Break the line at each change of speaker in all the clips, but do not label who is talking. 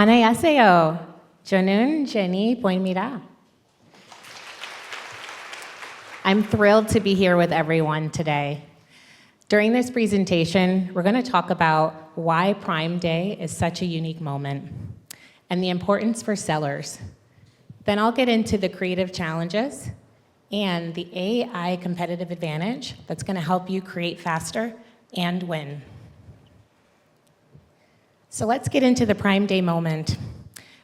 안녕하세요. 저는 제니 보입니다. I'm thrilled to be here with everyone today. During this presentation, we're going to talk about why Prime Day is such a unique moment and the importance for sellers. Then I'll get into the creative challenges and the AI competitive advantage that's going to help you create faster and win. So let's get into the Prime Day moment.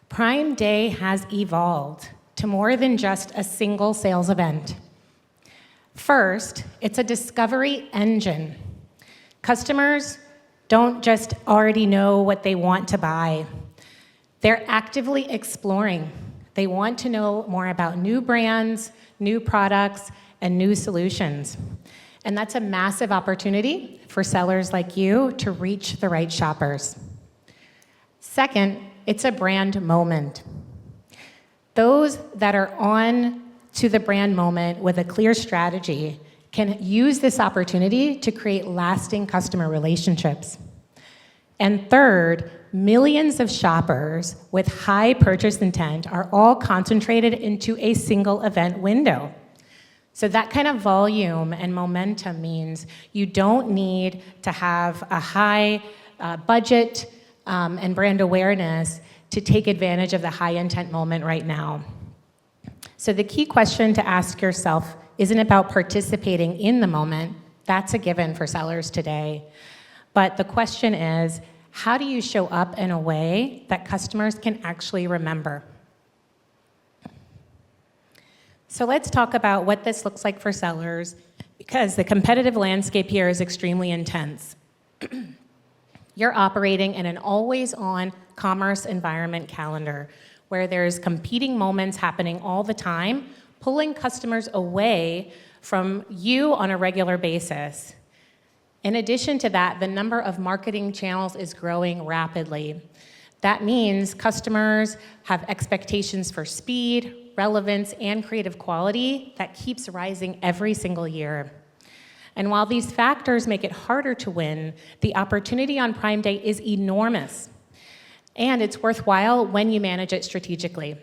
Prime Day has evolved to more than just a single sales event. First, it's a discovery engine. Customers don't just already know what they want to buy. They're actively exploring. They want to know more about new brands, new products, and new solutions. And that's a massive opportunity for sellers like you to reach the right shoppers. Second, it's a brand moment. Those that are on to the brand moment with a clear strategy can use this opportunity to create lasting customer relationships. And third, millions of shoppers with high purchase intent are all concentrated into a single event window. So that kind of volume and momentum means you don't need to have a high budget and brand awareness to take advantage of the high intent moment right now. So the key question to ask yourself isn't about participating in the moment. That's a given for sellers today. But the question is, how do you show up in a way that customers can actually remember? So let's talk about what this looks like for sellers, because the competitive landscape here is extremely intense. You're operating in an always-on commerce environment calendar where there's competing moments happening all the time, pulling customers away from you on a regular basis. In addition to that, the number of marketing channels is growing rapidly. That means customers have expectations for speed, relevance, and creative quality that keeps rising every single year. And while these factors make it harder to win, the opportunity on Prime Day is enormous. And it's worthwhile when you manage it strategically.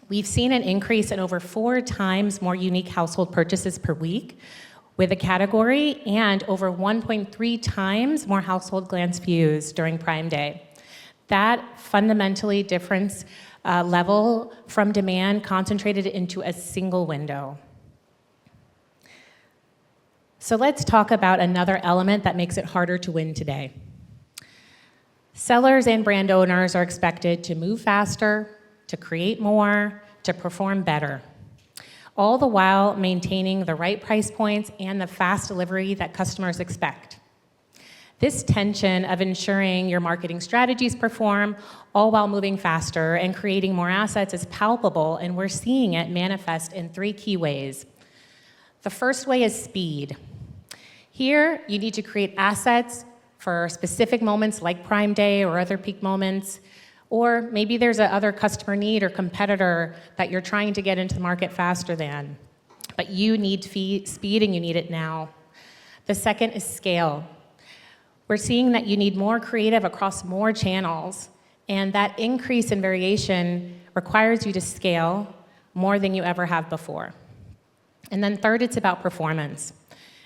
We've seen an increase in over 4 times more unique household purchases per week with the category and over 1.3 times more household glance views during Prime Day. That fundamentally difference level from demand concentrated into a single window. So let's talk about another element that makes it harder to win today. Sellers and brand owners are expected to move faster, to create more, to perform better, all the while maintaining the right price points and the fast delivery that customers expect. This tension of ensuring your marketing strategies perform, all while moving faster and creating more assets is palpable, and we're seeing it manifest in 3 key ways. The first way is speed. Here, you need to create assets for specific moments like Prime Day or other peak moments, or maybe there's other customer need or competitor that you're trying to get into the market faster than, but you need speed and you need it now. The second is scale. We're seeing that you need more creative across more channels, and that increase in variation requires you to scale more than you ever have before. And then third, it's about performance.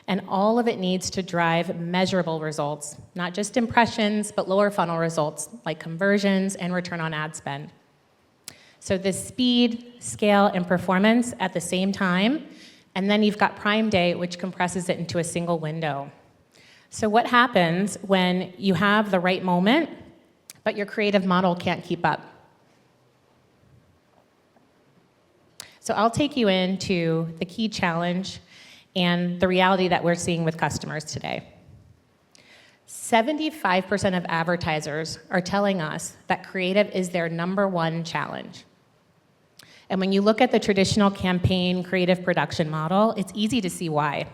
And all of it needs to drive measurable results, not just impressions, but lower funnel results like conversions and return on ad spend. So this speed, scale, and performance at the same time, and then you've got Prime Day, which compresses it into a single window. So what happens when you have the right moment, but your creative model can't keep up? So I'll take you into the key challenge and the reality that we're seeing with customers today. 75% of advertisers are telling us that creative is their #1 challenge. And when you look at the traditional campaign creative production model, it's easy to see why.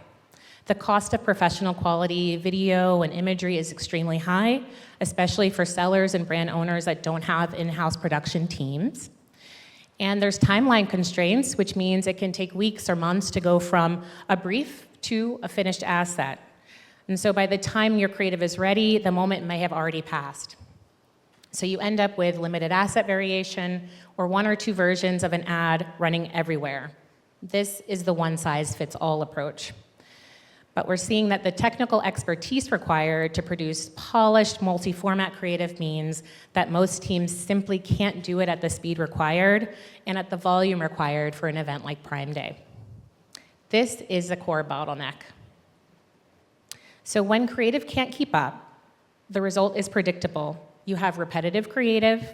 The cost of professional quality video and imagery is extremely high, especially for sellers and brand owners that don't have in-house production teams. And there's timeline constraints, which means it can take weeks or months to go from a brief to a finished asset. And so by the time your creative is ready, the moment may have already passed. So you end up with limited asset variation or one or two versions of an ad running everywhere. This is the one-size-fits-all approach. But we're seeing that the technical expertise required to produce polished multi-format creative means that most teams simply can't do it at the speed required and at the volume required for an event like Prime Day. This is the core bottleneck. So when creative can't keep up, the result is predictable. You have repetitive creative,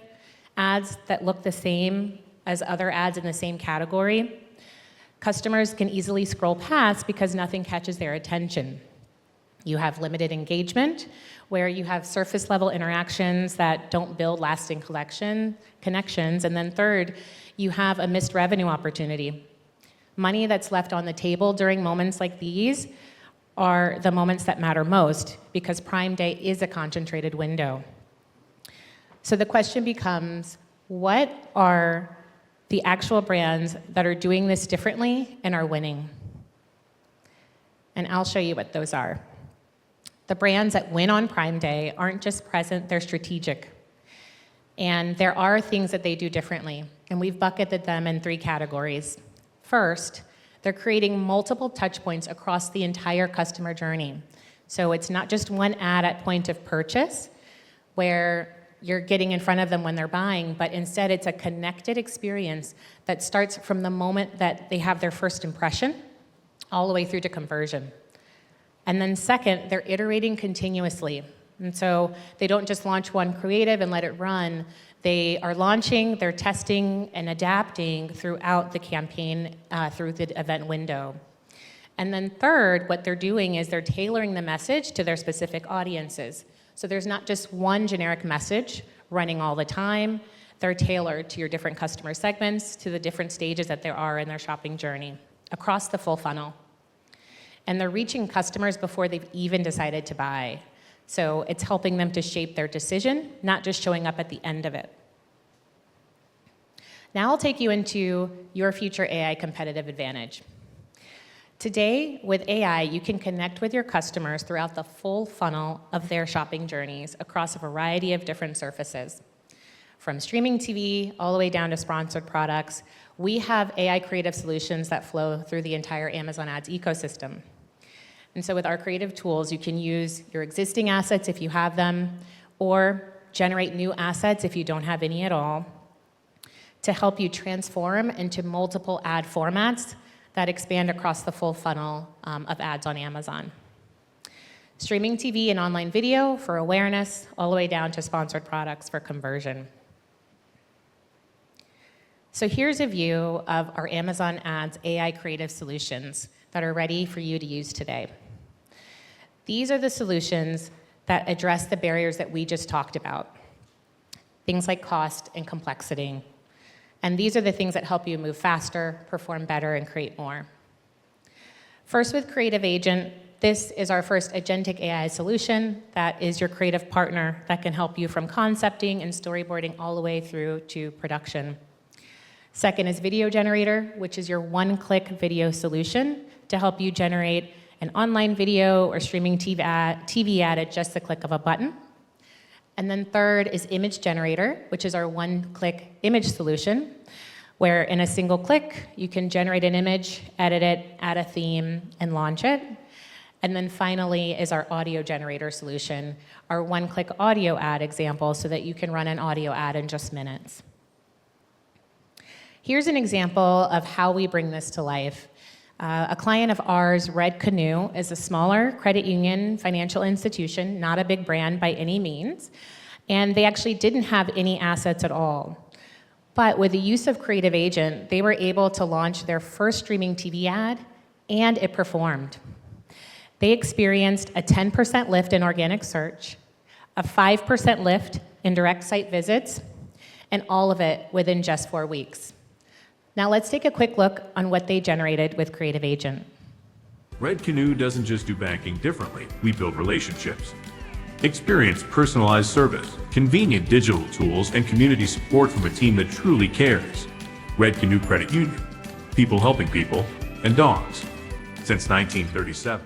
ads that look the same as other ads in the same category. Customers can easily scroll past because nothing catches their attention. You have limited engagement, where you have surface level interactions that don't build lasting connections. And then third, you have a missed revenue opportunity. Money that's left on the table during moments like these are the moments that matter most, because Prime Day is a concentrated window. So the question becomes, what are the actual brands that are doing this differently and are winning? And I'll show you what those are. The brands that win on Prime Day aren't just present, they're strategic. And there are things that they do differently, and we've bucketed them in three categories. First, they're creating multiple touch points across the entire customer journey. So it's not just one ad at point of purchase, where you're getting in front of them when they're buying, but instead it's a connected experience that starts from the moment that they have their first impression all the way through to conversion. And then second, they're iterating continuously. And so they don't just launch one creative and let it run. They are launching, they're testing and adapting throughout the campaign, through the event window. And then third, what they're doing is they're tailoring the message to their specific audiences. So there's not just one generic message running all the time. They're tailored to your different customer segments, to the different stages that they are in their shopping journey, across the full funnel. And they're reaching customers before they've even decided to buy. So it's helping them to shape their decision, not just showing up at the end of it. Now I'll take you into your future AI competitive advantage. Today, with AI, you can connect with your customers throughout the full funnel of their shopping journeys across a variety of different surfaces. From streaming TV all the way down to sponsored products, we have AI creative solutions that flow through the entire Amazon Ads ecosystem. And so with our creative tools, you can use your existing assets if you have them, or generate new assets if you don't have any at all, to help you transform into multiple ad formats that expand across the full funnel of ads on Amazon. Streaming TV and online video for awareness, all the way down to sponsored products for conversion. So here's a view of our Amazon Ads AI creative solutions that are ready for you to use today. These are the solutions that address the barriers that we just talked about, things like cost and complexity. And these are the things that help you move faster, perform better, and create more. First, with Creative Agent, this is our first agentic AI solution that is your creative partner that can help you from concepting and storyboarding all the way through to production. Second is Video Generator, which is your one-click video solution to help you generate an online video or streaming TV ad at just the click of a button. And then third is Image Generator, which is our one-click image solution, where in a single click, you can generate an image, edit it, add a theme, and launch it. And then finally is our Audio Generator solution, our one-click audio ad example, so that you can run an audio ad in just minutes. Here's an example of how we bring this to life. A client of ours, Red Canoe, is a smaller credit union financial institution, not a big brand by any means, and they actually didn't have any assets at all. But with the use of Creative Agent, they were able to launch their first streaming TV ad, and it performed. They experienced a 10% lift in organic search, a 5% lift in direct site visits, and all of it within just 4 weeks. Now let's take a quick look on what they generated with Creative Agent.
Red Canoe doesn't just do banking differently, we build relationships. Experience personalized service, convenient digital tools, and community support from a team that truly cares. Red Canoe Credit Union, people helping people, and dogs, since 1937.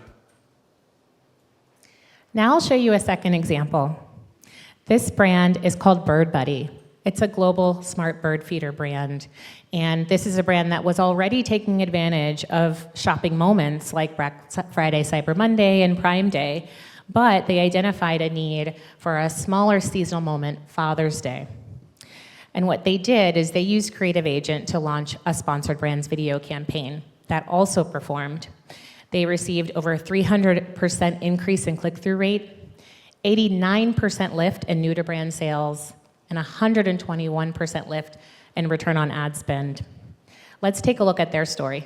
Now I'll show you a second example. This brand is called Bird Buddy. It's a global smart bird feeder brand. And this is a brand that was already taking advantage of shopping moments like Black Friday, Cyber Monday, and Prime Day, but they identified a need for a smaller seasonal moment, Father's Day. And what they did is they used Creative Agent to launch a sponsored brands video campaign that also performed. They received over a 300% increase in click-through rate, 89% lift in new-to-brand sales, and 121% lift in return on ad spend. Let's take a look at their story.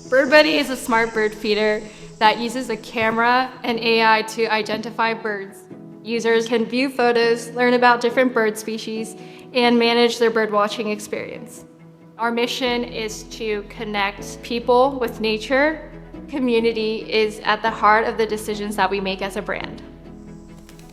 Bird Buddy is a smart bird feeder that uses a camera and AI to identify birds. Users can view photos, learn about different bird species, and manage their bird watching experience. Our mission is to connect people with nature. Community is at the heart of the decisions that we make as a brand.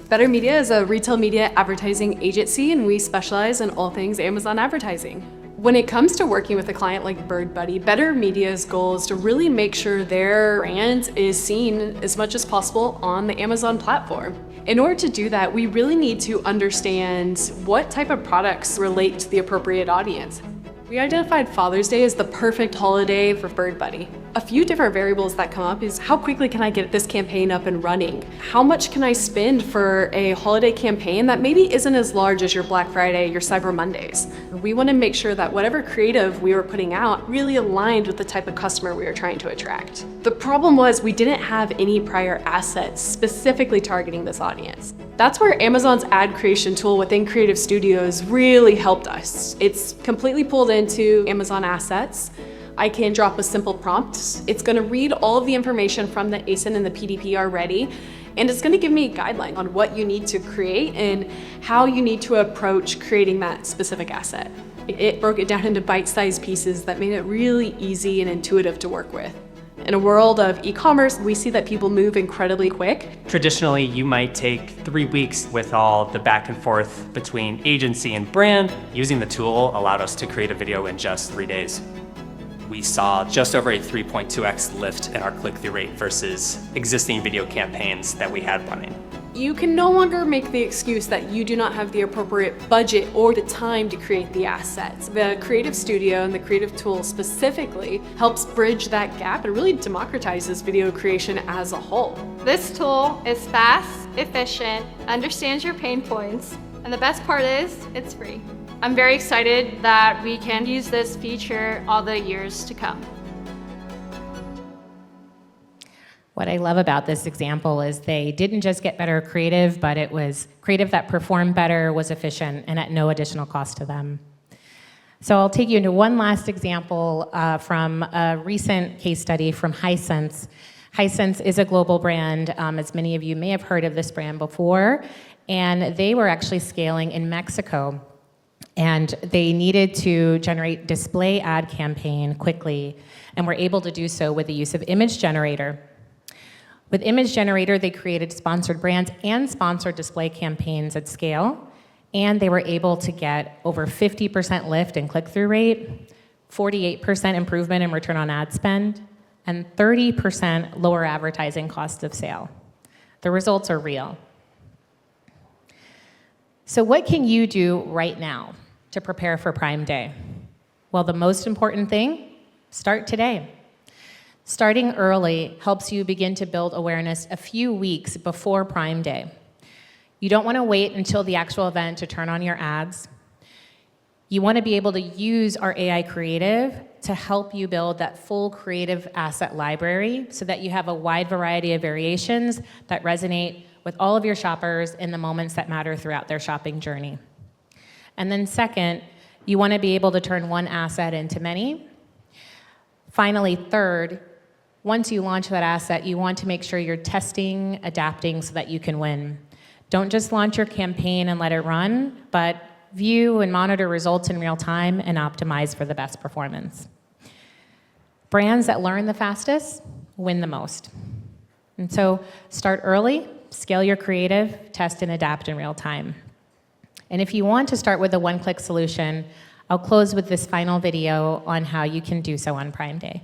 Better Media is a retail media advertising agency, and we specialize in all things Amazon advertising. When it comes to working with a client like Bird Buddy, Better Media's goal is to really make sure their brand is seen as much as possible on the Amazon platform. In order to do that, we really need to understand what type of products relate to the appropriate audience. We identified Father's Day as the perfect holiday for Bird Buddy. A few different variables that come up is how quickly can I get this campaign up and running? How much can I spend for a holiday campaign that maybe isn't as large as your Black Friday, your Cyber Mondays? We want to make sure that whatever creative we were putting out really aligned with the type of customer we were trying to attract. The problem was we didn't have any prior assets specifically targeting this audience. That's where Amazon's ad creation tool within Creative Studios really helped us. It's completely pulled into Amazon Assets. I can drop a simple prompt. It's going to read all of the information from the ASIN and the PDP already, and it's going to give me a guideline on what you need to create and how you need to approach creating that specific asset. It broke it down into bite-sized pieces that made it really easy and intuitive to work with. In a world of e-commerce, we see that people move incredibly quick.
Traditionally, you might take 3 weeks with all the back and forth between agency and brand. Using the tool allowed us to create a video in just 3 days. We saw just over a 3.2x lift in our click-through rate versus existing video campaigns that we had running.
You can no longer make the excuse that you do not have the appropriate budget or the time to create the assets. The Creative Studio and the Creative Tool specifically helps bridge that gap and really democratizes video creation as a whole.
This tool is fast, efficient, understands your pain points, and the best part is it's free. I'm very excited that we can use this feature all the years to come.
What I love about this example is they didn't just get better creative, but it was creative that performed better, was efficient, and at no additional cost to them. So I'll take you into one last example from a recent case study from Hisense. Hisense is a global brand, as many of you may have heard of this brand before, and they were actually scaling in Mexico. And they needed to generate display ad campaign quickly, and were able to do so with the use of Image Generator. With Image Generator, they created sponsored brands and sponsored display campaigns at scale, and they were able to get over 50% lift in click-through rate, 48% improvement in return on ad spend, and 30% lower advertising cost of sale. The results are real. So what can you do right now to prepare for Prime Day? Well, the most important thing, start today. Starting early helps you begin to build awareness a few weeks before Prime Day. You don't want to wait until the actual event to turn on your ads. You want to be able to use our AI creative to help you build that full creative asset library so that you have a wide variety of variations that resonate with all of your shoppers in the moments that matter throughout their shopping journey. And then second, you want to be able to turn one asset into many. Finally, third, once you launch that asset, you want to make sure you're testing, adapting so that you can win. Don't just launch your campaign and let it run, but view and monitor results in real time and optimize for the best performance. Brands that learn the fastest win the most. And so start early, scale your creative, test and adapt in real time. And if you want to start with a one-click solution, I'll close with this final video on how you can do so on Prime Day.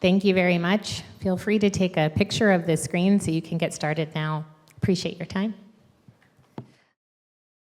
Thank you very much. Feel free to take a picture of the screen so you can get started now. Appreciate your time.